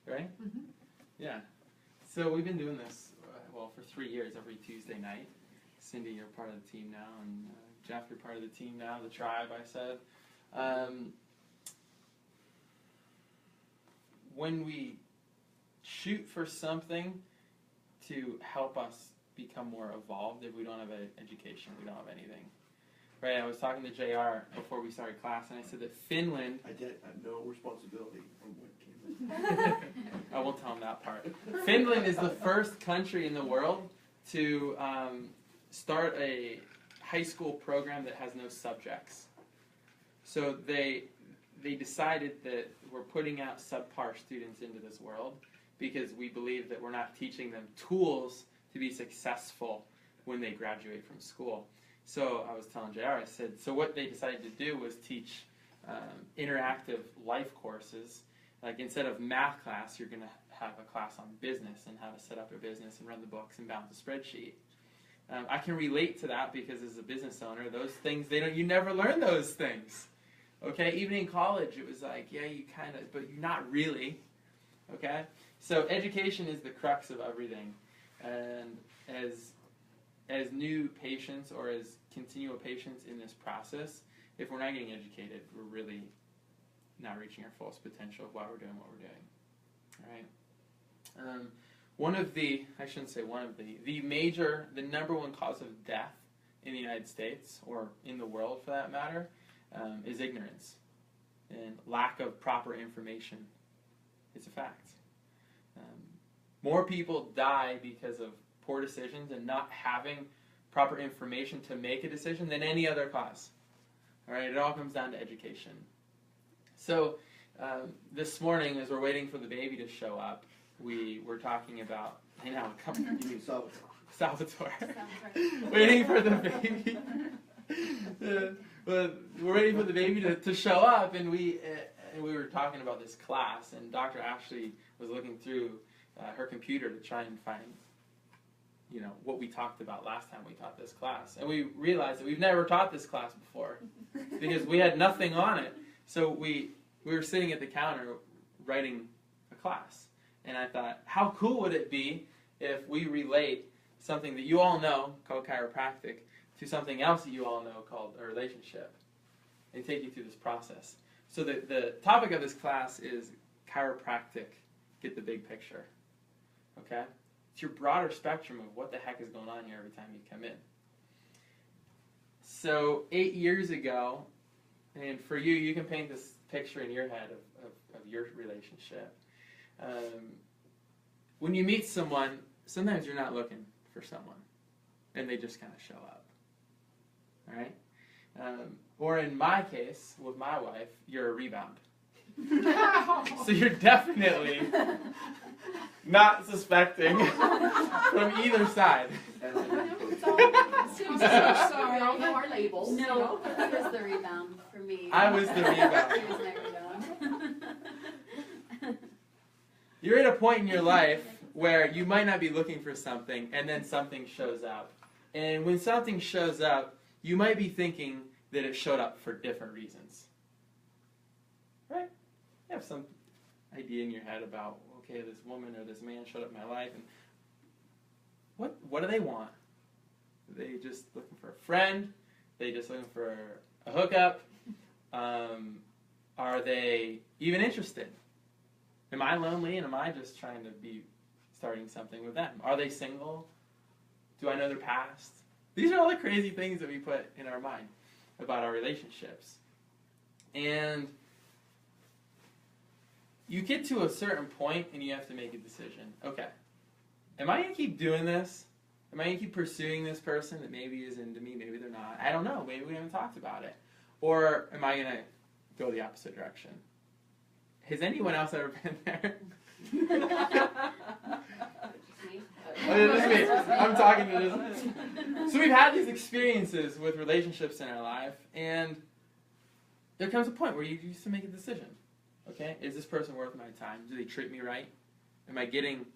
right? Mm-hmm. Yeah. So we've been doing this, for 3 years, every Tuesday night. Cindy, you're part of the team now, and Jeff, you're part of the team now, the tribe, I said. When we shoot for something to help us become more evolved, if we don't have an education, we don't have anything. Right, I was talking to JR before we started class, and I said that Finland... I have no responsibility for what came in. I won't tell him that part. Finland is the first country in the world to start a high school program that has no subjects. So they decided that we're putting out subpar students into this world because we believe that we're not teaching them tools to be successful when they graduate from school. So I was telling JR, I said, so what they decided to do was teach interactive life courses. Like instead of math class, you're going to have a class on business and how to set up a business and run the books and balance a spreadsheet. I can relate to that because as a business owner, those things, you never learn those things. Okay, even in college, it was like, yeah, you kind of, but you're not really. Okay, so education is the crux of everything. And as new patients or as continual patients in this process, if we're not getting educated, we're really not reaching our fullest potential of why we're doing what we're doing. All right. The number one cause of death in the United States, or in the world for that matter, is ignorance and lack of proper information. It's a fact. More people die because of poor decisions and not having proper information to make a decision than any other cause. All right, it all comes down to education. So this morning, as we're waiting for the baby to show up, we were talking about, Salvatore. Waiting for the baby. We're waiting for the baby to show up, and we were talking about this class, and Dr. Ashley was looking through her computer to try and find, what we talked about last time we taught this class. And we realized that we've never taught this class before because we had nothing on it. So we were sitting at the counter writing a class. And I thought, how cool would it be if we relate something that you all know, called chiropractic, to something else that you all know called a relationship, and take you through this process. So the topic of this class is chiropractic, get the big picture. Okay? It's your broader spectrum of what the heck is going on here every time you come in. So 8 years ago, and for you, you can paint this picture in your head of your relationship. When you meet someone, sometimes you're not looking for someone, and they just kind of show up. All right? Or in my case, with my wife, you're a rebound. So you're definitely not suspecting from either side. Sorry, all know our labels. No, he was the rebound for me. I was the rebound. He was my rebound. You're at a point in your life where you might not be looking for something, and then something shows up. And when something shows up, you might be thinking that it showed up for different reasons. Right? You have some idea in your head about, okay, this woman or this man showed up in my life, and what do they want? Are they just looking for a friend? Are they just looking for a hookup? Are they even interested? Am I lonely, and am I just trying to be starting something with them? Are they single? Do I know their past? These are all the crazy things that we put in our mind about our relationships. And you get to a certain point and you have to make a decision. Okay, am I going to keep doing this? Am I going to keep pursuing this person that maybe is into me, maybe they're not? I don't know, maybe we haven't talked about it. Or am I going to go the opposite direction? Has anyone else ever been there? Just me. I'm talking to this. So we've had these experiences with relationships in our life, and there comes a point where you used to make a decision. Okay, is this person worth my time? Do they treat me right? Am I getting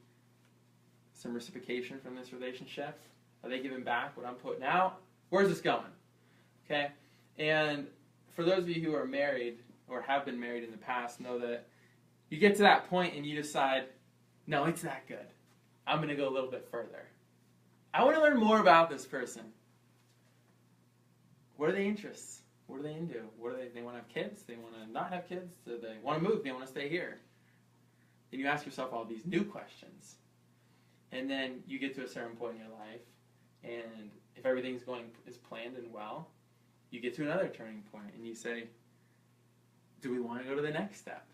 some reciprocation from this relationship? Are they giving back what I'm putting out? Where's this going? Okay, and for those of you who are married or have been married in the past, know that You get to that point and you decide, no, it's that good. I'm going to go a little bit further. I want to learn more about this person. What are their interests? What are they into? What are they want to have kids? They want to not have kids? Do they want to move? They want to stay here? Then you ask yourself all these new questions. And then you get to a certain point in your life, and if everything's going as planned and well, you get to another turning point, and you say, do we want to go to the next step?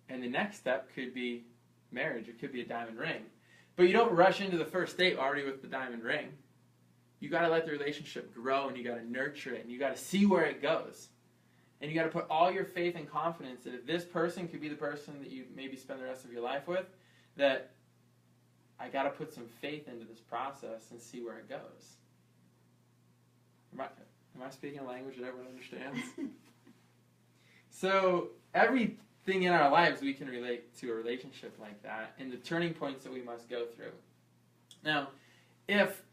And the next step could be marriage. It could be a diamond ring. But you don't rush into the first date already with the diamond ring. You got to let the relationship grow, and you got to nurture it, and you got to see where it goes. And you got to put all your faith and confidence that if this person could be the person that you maybe spend the rest of your life with, that I got to put some faith into this process and see where it goes. Am I speaking a language that everyone understands? So everything in our lives we can relate to a relationship like that and the turning points that we must go through. Now, if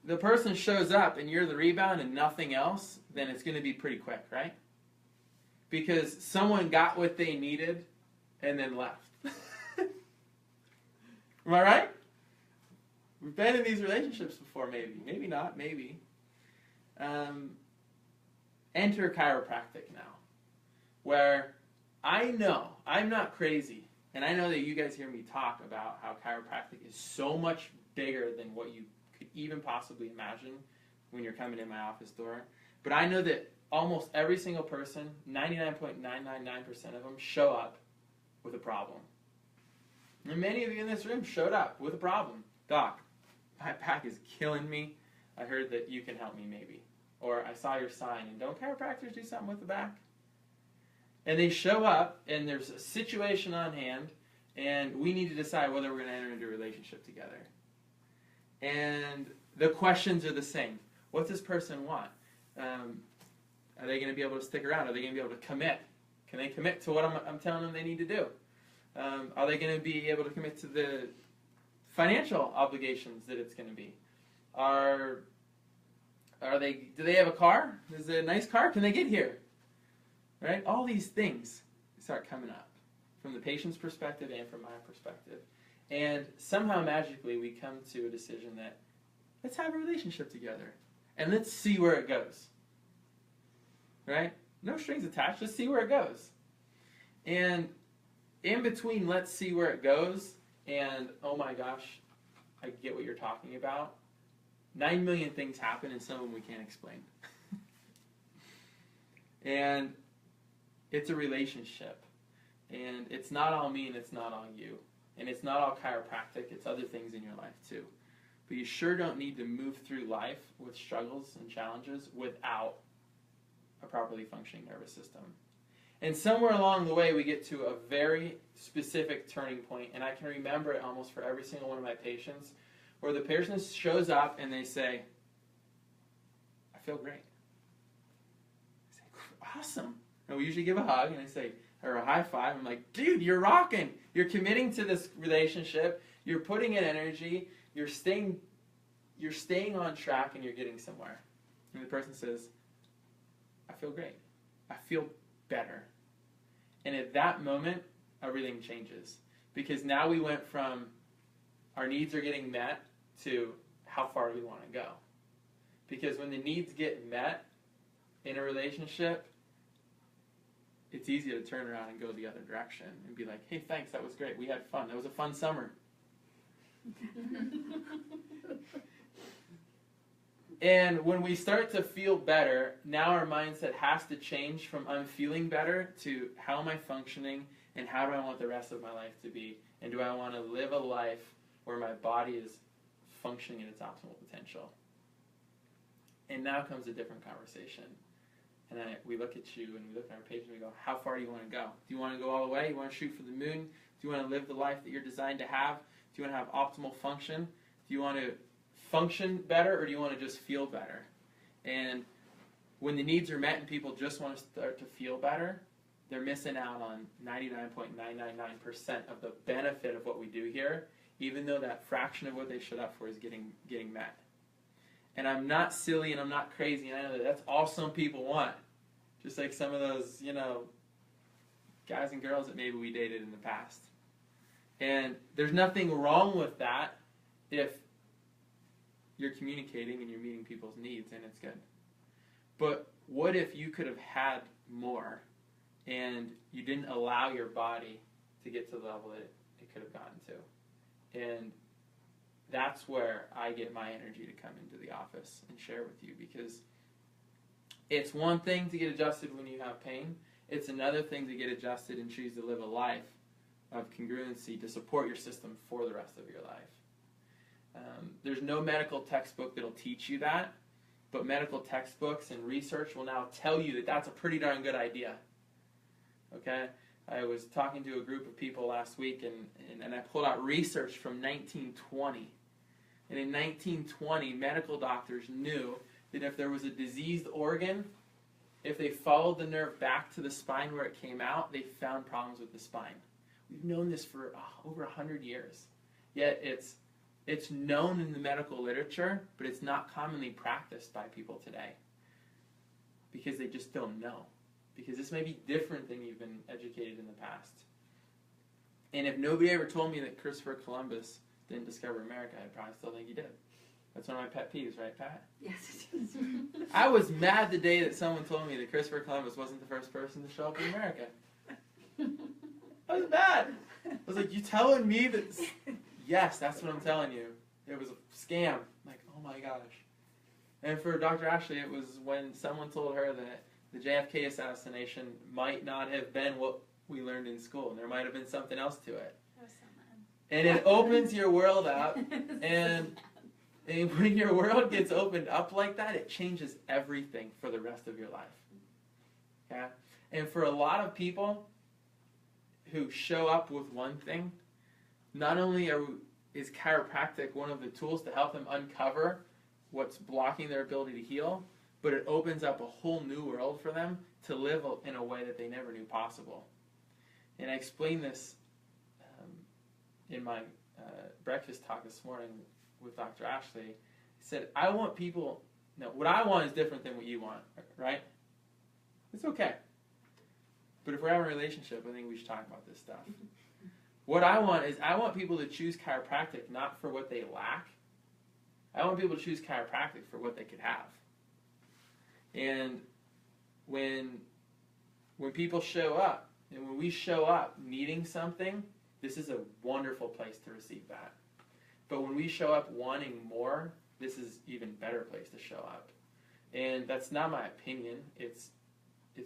the person shows up and you're the rebound and nothing else, then it's going to be pretty quick, right? Because someone got what they needed and then left. Am I right? We've been in these relationships before, maybe. Maybe not, maybe. Enter chiropractic now, where I know, I'm not crazy, and I know that you guys hear me talk about how chiropractic is so much bigger than what you could even possibly imagine when you're coming in my office door. But I know that almost every single person, 99.999% of them, show up with a problem. And many of you in this room showed up with a problem. Doc, my back is killing me. I heard that you can help me maybe. Or I saw your sign, and don't chiropractors do something with the back? And they show up, and there's a situation on hand, and we need to decide whether we're going to enter into a relationship together. And the questions are the same. What's this person want? Are they going to be able to stick around? Are they going to be able to commit? Can they commit to what I'm telling them they need to do? Are they going to be able to commit to the financial obligations that it's going to be? Do they have a car? Is it a nice car? Can they get here? Right? All these things start coming up from the patient's perspective and from my perspective. And somehow magically we come to a decision that let's have a relationship together and let's see where it goes. Right? No strings attached. Let's see where it goes. And in between let's see where it goes and oh my gosh, I get what you're talking about. 9 million things happen and some of them we can't explain. And it's a relationship. And it's not all me and it's not all you. And it's not all chiropractic, it's other things in your life too. But you sure don't need to move through life with struggles and challenges without a properly functioning nervous system. And somewhere along the way we get to a very specific turning point, and I can remember it almost for every single one of my patients, where the patient shows up and they say, I feel great. I say, awesome. And we usually give a hug and I say, or a high five. I'm like, dude, you're rocking. You're committing to this relationship. You're putting in energy. You're staying on track and you're getting somewhere. And the person says, I feel great. I feel better. And at that moment, everything changes. Because now we went from our needs are getting met to how far we want to go. Because when the needs get met in a relationship, it's easy to turn around and go the other direction and be like, hey, thanks, that was great. We had fun. That was a fun summer. And when we start to feel better, now our mindset has to change from I'm feeling better to how am I functioning and how do I want the rest of my life to be? And do I want to live a life where my body is functioning at its optimal potential? And now comes a different conversation. And we look at you and we look at our page and we go, how far do you want to go? Do you want to go all the way? You want to shoot for the moon? Do you want to live the life that you're designed to have? Do you want to have optimal function? Do you want to function better or do you want to just feel better? And when the needs are met and people just want to start to feel better, they're missing out on 99.999% of the benefit of what we do here, even though that fraction of what they showed up for is getting met. And I'm not silly and I'm not crazy, and I know that that's all some people want. Just like some of those, guys and girls that maybe we dated in the past. And there's nothing wrong with that if you're communicating and you're meeting people's needs, and it's good. But what if you could have had more and you didn't allow your body to get to the level that it could have gotten to? And that's where I get my energy to come into the office and share with you, because it's one thing to get adjusted when you have pain. It's another thing to get adjusted and choose to live a life of congruency to support your system for the rest of your life. There's no medical textbook that'll teach you that, but medical textbooks and research will now tell you that that's a pretty darn good idea. Okay? I was talking to a group of people last week, and I pulled out research from 1920. And in 1920, medical doctors knew that if there was a diseased organ, if they followed the nerve back to the spine where it came out, they found problems with the spine. We've known this for over 100 years. Yet it's known in the medical literature, but it's not commonly practiced by people today because they just don't know. Because this may be different than you've been educated in the past. And if nobody ever told me that Christopher Columbus didn't discover America, I'd probably still think he did. That's one of my pet peeves, right, Pat? Yes, it is. I was mad the day that someone told me that Christopher Columbus wasn't the first person to show up in America. I was mad. I was like, you telling me that? Yes, that's what I'm telling you. It was a scam. Like, oh my gosh. And for Dr. Ashley, it was when someone told her that the JFK assassination might not have been what we learned in school. There might have been something else to it. I was so mad. And it opens your world up, and when your world gets opened up like that, it changes everything for the rest of your life. Yeah? And for a lot of people who show up with one thing, not only is chiropractic one of the tools to help them uncover what's blocking their ability to heal, but it opens up a whole new world for them to live in a way that they never knew possible. And I explained this in my breakfast talk this morning with Dr. Ashley. He said, I want people, no, what I want is different than what you want, right? It's okay. But if we're having a relationship, I think we should talk about this stuff. What I want is, I want people to choose chiropractic not for what they lack. I want people to choose chiropractic for what they could have. And when people show up, and when we show up needing something, this is a wonderful place to receive that. But when we show up wanting more, this is even better place to show up. And that's not my opinion, it's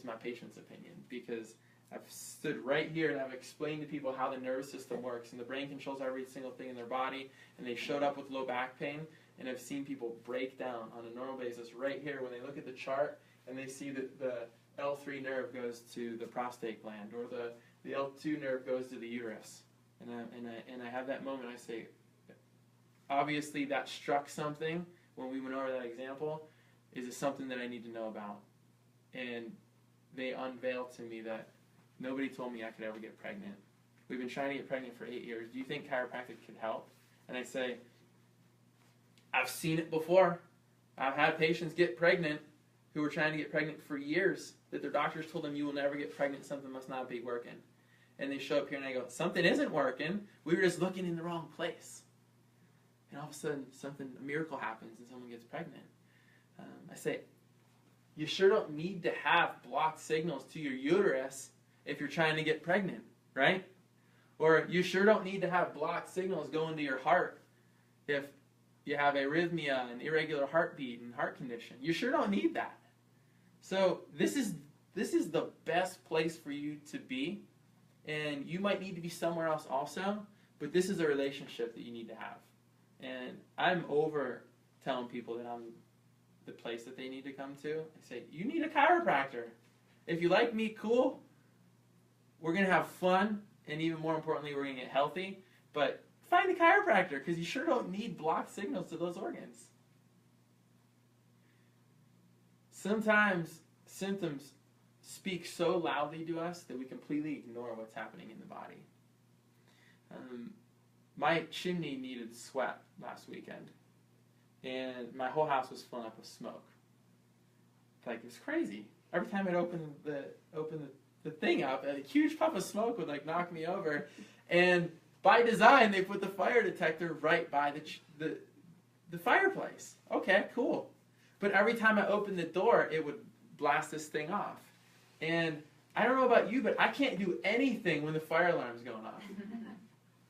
my patient's opinion, because I've stood right here and I've explained to people how the nervous system works, and the brain controls every single thing in their body, and they showed up with low back pain, and I've seen people break down on a normal basis right here when they look at the chart and they see that the L3 nerve goes to the prostate gland, or the L2 nerve goes to the uterus. And I have that moment, I say, obviously that struck something when we went over that example. Is it something that I need to know about? And they unveiled to me that nobody told me I could ever get pregnant. We've been trying to get pregnant for 8 years. Do you think chiropractic could help? And I say, I've seen it before. I've had patients get pregnant who were trying to get pregnant for years, that their doctors told them, you will never get pregnant, something must not be working. And they show up here and I go, something isn't working, we were just looking in the wrong place. And all of a sudden, a miracle happens and someone gets pregnant. I say, you sure don't need to have blocked signals to your uterus if you're trying to get pregnant, right? Or you sure don't need to have blocked signals going to your heart if you have arrhythmia and irregular heartbeat and heart condition. You sure don't need that. So this is the best place for you to be, and you might need to be somewhere else also, but this is a relationship that you need to have. And I'm over telling people that I'm the place that they need to come to. I say, you need a chiropractor. If you like me, cool. We're going to have fun, and even more importantly, we're going to get healthy. But find a chiropractor, because you sure don't need blocked signals to those organs. Sometimes symptoms speak so loudly to us that we completely ignore what's happening in the body. My chimney needed swept last weekend, and my whole house was filling up with smoke. Like, it was crazy. Every time I'd open the the thing up, and a huge puff of smoke would like knock me over. And by design, they put the fire detector right by the fireplace. Okay, cool. But every time I opened the door, it would blast this thing off. And I don't know about you, but I can't do anything when the fire alarm's going off.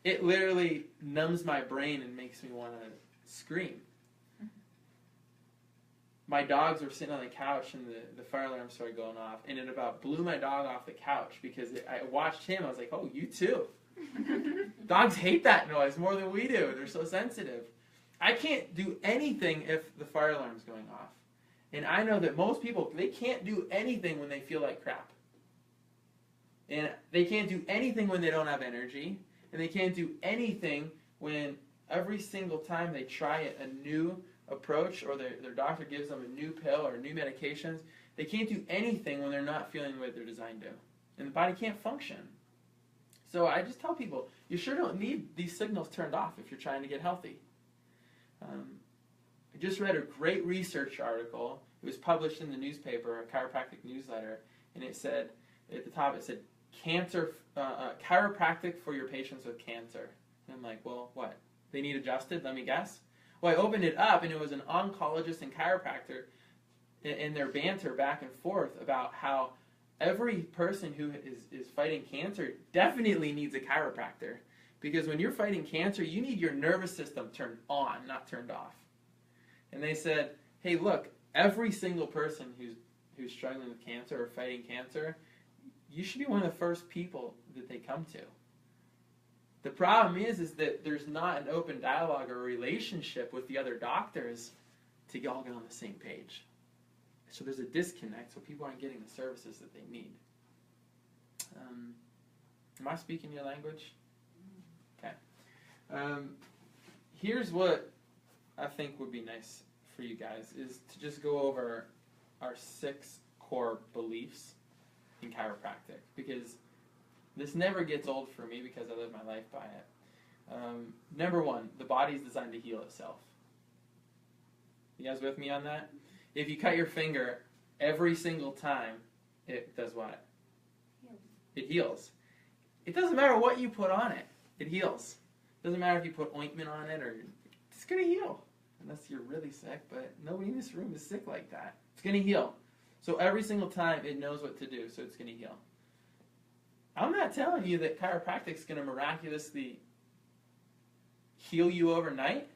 It literally numbs my brain and makes me want to scream. My dogs were sitting on the couch and the fire alarm started going off, and it about blew my dog off the couch because I watched him. I was like, oh, you too. Dogs hate that noise more than we do. They're so sensitive. I can't do anything if the fire alarm's going off. And I know that most people, they can't do anything when they feel like crap. And they can't do anything when they don't have energy. And they can't do anything when every single time they try a new approach or their doctor gives them a new pill or new medications, they can't do anything when they're not feeling the way they're designed to. And the body can't function. So I just tell people, you sure don't need these signals turned off if you're trying to get healthy. I just read a great research article. It was published in the newspaper, a chiropractic newsletter, and it said, at the top, it said, chiropractic for your patients with cancer. And I'm like, well, what? They need adjusted? Let me guess. Well, I opened it up, and it was an oncologist and chiropractor in their banter back and forth about how every person who is fighting cancer definitely needs a chiropractor. Because when you're fighting cancer, you need your nervous system turned on, not turned off. And they said, hey, look, every single person who's struggling with cancer or fighting cancer, you should be one of the first people that they come to. The problem is that there's not an open dialogue or relationship with the other doctors to all get on the same page. So there's a disconnect, so people aren't getting the services that they need. Am I speaking your language? Okay. Here's what I think would be nice for you guys is to just go over our 6 core beliefs in chiropractic, because this never gets old for me because I live my life by it. Number 1, the body is designed to heal itself. You guys with me on that? If you cut your finger, every single time, it does what? It heals. It doesn't matter what you put on it. It heals. It doesn't matter if you put ointment on it or it's going to heal. Unless you're really sick, but nobody in this room is sick like that. It's going to heal. So every single time it knows what to do, so it's going to heal. I'm not telling you that chiropractic is going to miraculously heal you overnight,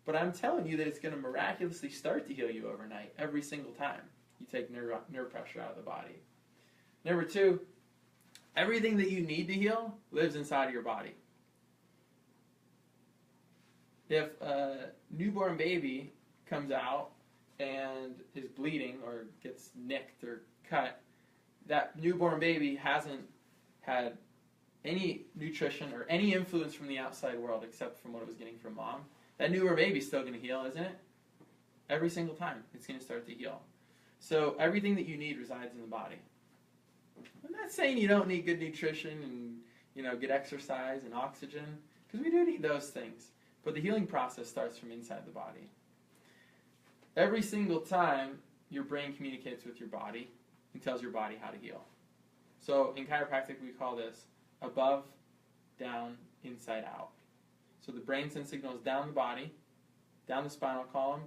but I'm telling you that it's going to miraculously start to heal you overnight every single time you take nerve pressure out of the body. Number 2, everything that you need to heal lives inside of your body. If a newborn baby comes out and is bleeding or gets nicked or cut, that newborn baby hasn't had any nutrition or any influence from the outside world except from what it was getting from mom. That newborn baby's still going to heal, isn't it? Every single time, it's going to start to heal. So everything that you need resides in the body. I'm not saying you don't need good nutrition and good exercise and oxygen, because we do need those things. But the healing process starts from inside the body. Every single time, your brain communicates with your body and tells your body how to heal. So in chiropractic, we call this above, down, inside, out. So the brain sends signals down the body, down the spinal column,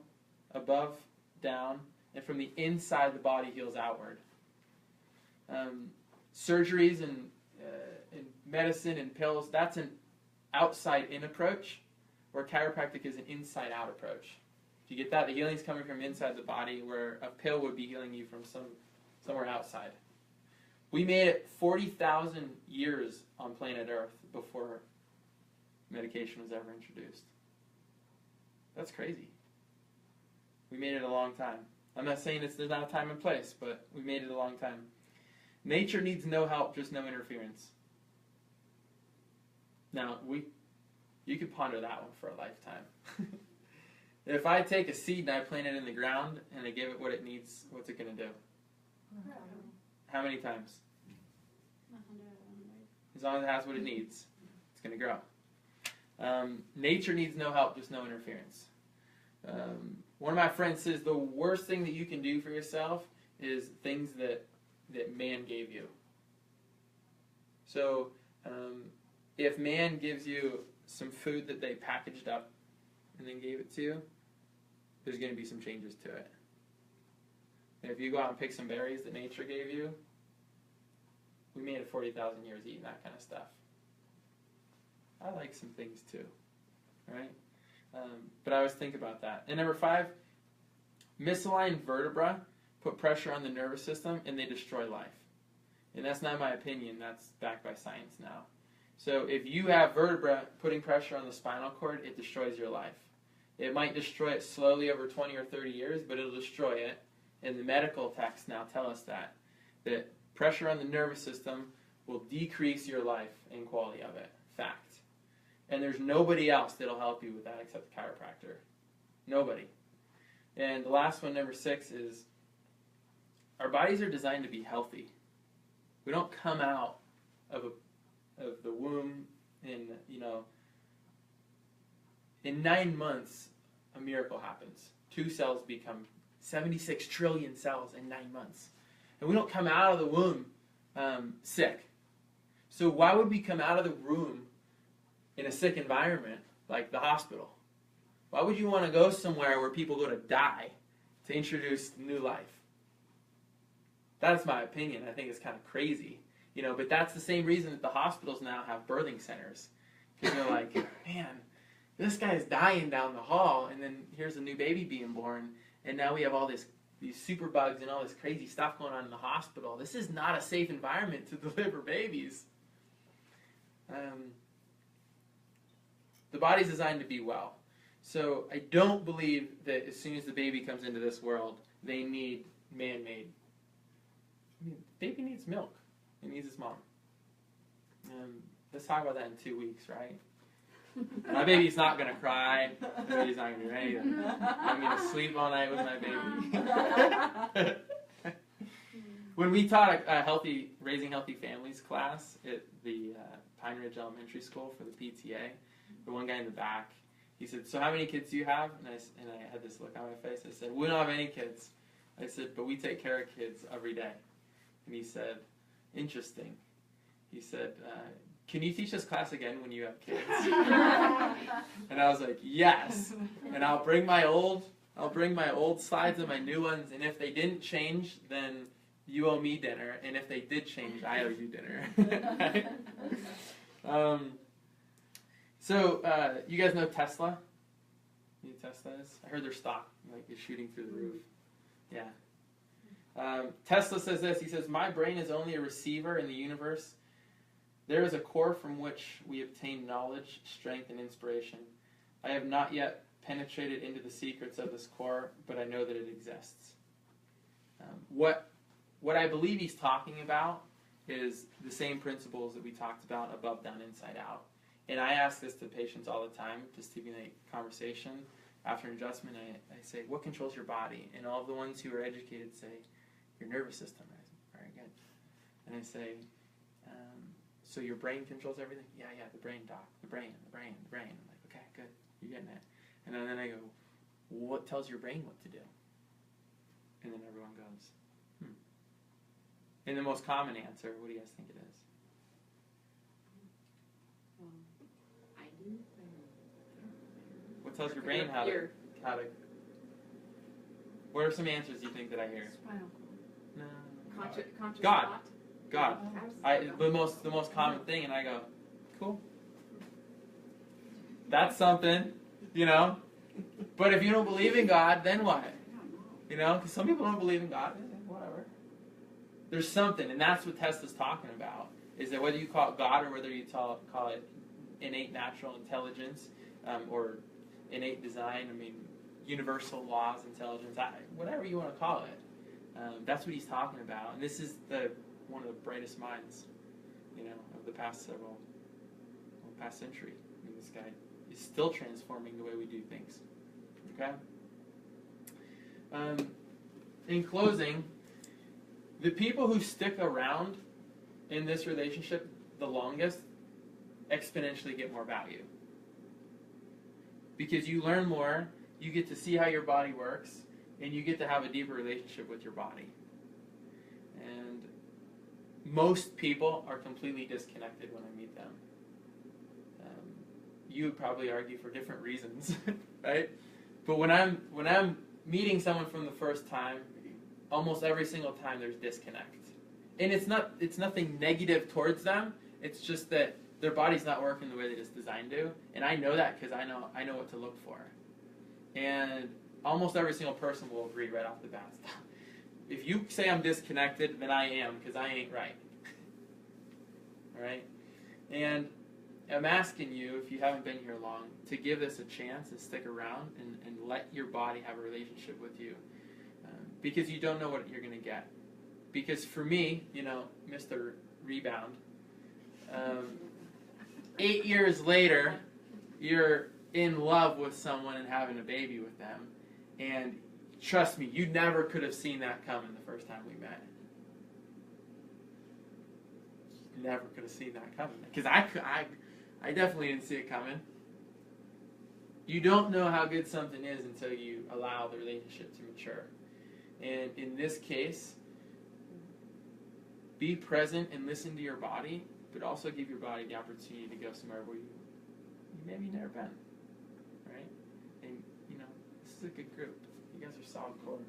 above, down, and from the inside the body heals outward. Surgeries and medicine and pills, that's an outside-in approach, where chiropractic is an inside-out approach. If you get that, the healing's coming from inside the body, where a pill would be healing you from somewhere outside. We made it 40,000 years on planet Earth before medication was ever introduced. That's crazy. We made it a long time. I'm not saying there's not a time and place, but we made it a long time. Nature needs no help, just no interference. Now, you could ponder that one for a lifetime. If I take a seed and I plant it in the ground and I give it what it needs, what's it going to do? How many times? 100. As long as it has what it needs, it's going to grow. Nature needs no help, just no interference. One of my friends says the worst thing that you can do for yourself is things that man gave you. So if man gives you some food that they packaged up and then gave it to you, there's going to be some changes to it. And if you go out and pick some berries that nature gave you, we made it 40,000 years eating that kind of stuff. I like some things too, right? But I always think about that. And number 5, misaligned vertebra put pressure on the nervous system and they destroy life. And that's not my opinion, that's backed by science now. So if you have vertebra putting pressure on the spinal cord, it destroys your life. It might destroy it slowly over 20 or 30 years, but it'll destroy it. And the medical texts now tell us that pressure on the nervous system will decrease your life and quality of it. Fact. And there's nobody else that'll help you with that except the chiropractor. Nobody. And the last one, number 6, is our bodies are designed to be healthy. We don't come out of the womb in 9 months, a miracle happens. 2 cells become 76 trillion cells in 9 months. And we don't come out of the womb sick. So why would we come out of the womb in a sick environment like the hospital? Why would you want to go somewhere where people go to die to introduce new life? That's my opinion. I think it's kind of crazy. But that's the same reason that the hospitals now have birthing centers. Because you're like, man, this guy's dying down the hall, and then here's a new baby being born, and now we have all these superbugs and all this crazy stuff going on in the hospital. This is not a safe environment to deliver babies. The body's designed to be well. So I don't believe that as soon as the baby comes into this world, they need man-made. The baby needs milk. He needs his mom. Let's talk about that in 2 weeks, right? My baby's not going to cry. My baby's not going to do anything. I'm going to sleep all night with my baby. When we taught a Raising Healthy Families class at the Pine Ridge Elementary School for the PTA, the one guy in the back, he said, so how many kids do you have? And I had this look on my face. I said, we don't have any kids. I said, but we take care of kids every day. And he said, interesting. He said, can you teach this class again when you have kids? And I was like, yes. And I'll bring my old slides and my new ones, and if they didn't change, then you owe me dinner, and if they did change, I owe you dinner. So you guys know Tesla? You know who Tesla is? I heard their stock is shooting through the roof. Yeah. Tesla says this. He says, my brain is only a receiver in the universe. There is a core from which we obtain knowledge, strength, and inspiration. I have not yet penetrated into the secrets of this core, but I know that it exists. What I believe he's talking about is the same principles that we talked about, above, down, inside, out. And I ask this to patients all the time to stimulate conversation. After an adjustment, I say, what controls your body? And all of the ones who are educated say, your nervous system. Very good. And I say, so your brain controls everything? Yeah, the brain, doc. The brain. I'm like, okay, good. You're getting it. And then I go, what tells your brain what to do? And then everyone goes, And the most common answer, what do you guys think it is? I do. What tells your brain how to... What are some answers you think that I hear? Spinal No. cord. Conscious God. thought. God. Absolutely. The most common thing, and I go, cool. That's something, But if you don't believe in God, then what? Because some people don't believe in God. Whatever. There's something, and that's what Tesla's talking about. Is that whether you call it God or whether you call it innate natural intelligence or innate design, universal laws, intelligence, whatever you want to call it. That's what he's talking about. And this is one of the brightest minds, of the past century. This guy is still transforming the way we do things. Okay? In closing, the people who stick around in this relationship the longest exponentially get more value. Because you learn more, you get to see how your body works, and you get to have a deeper relationship with your body. And most people are completely disconnected when I meet them. You would probably argue for different reasons, right? But when I'm meeting someone from the first time, almost every single time there's disconnect. And it's nothing negative towards them. It's just that their body's not working the way that it's designed to. And I know that because I know what to look for. And almost every single person will agree right off the bat. If you say I'm disconnected, then I am, because I ain't right. All right? And I'm asking you, if you haven't been here long, to give this a chance and stick around and let your body have a relationship with you. Because you don't know what you're going to get. Because for me, Mr. Rebound, 8 years later, you're in love with someone and having a baby with them. And trust me, you never could have seen that coming the first time we met. You never could have seen that coming. Because I definitely didn't see it coming. You don't know how good something is until you allow the relationship to mature. And in this case, be present and listen to your body, but also give your body the opportunity to go somewhere where you maybe never been. Right? And, this is a good group. You guys are solid core.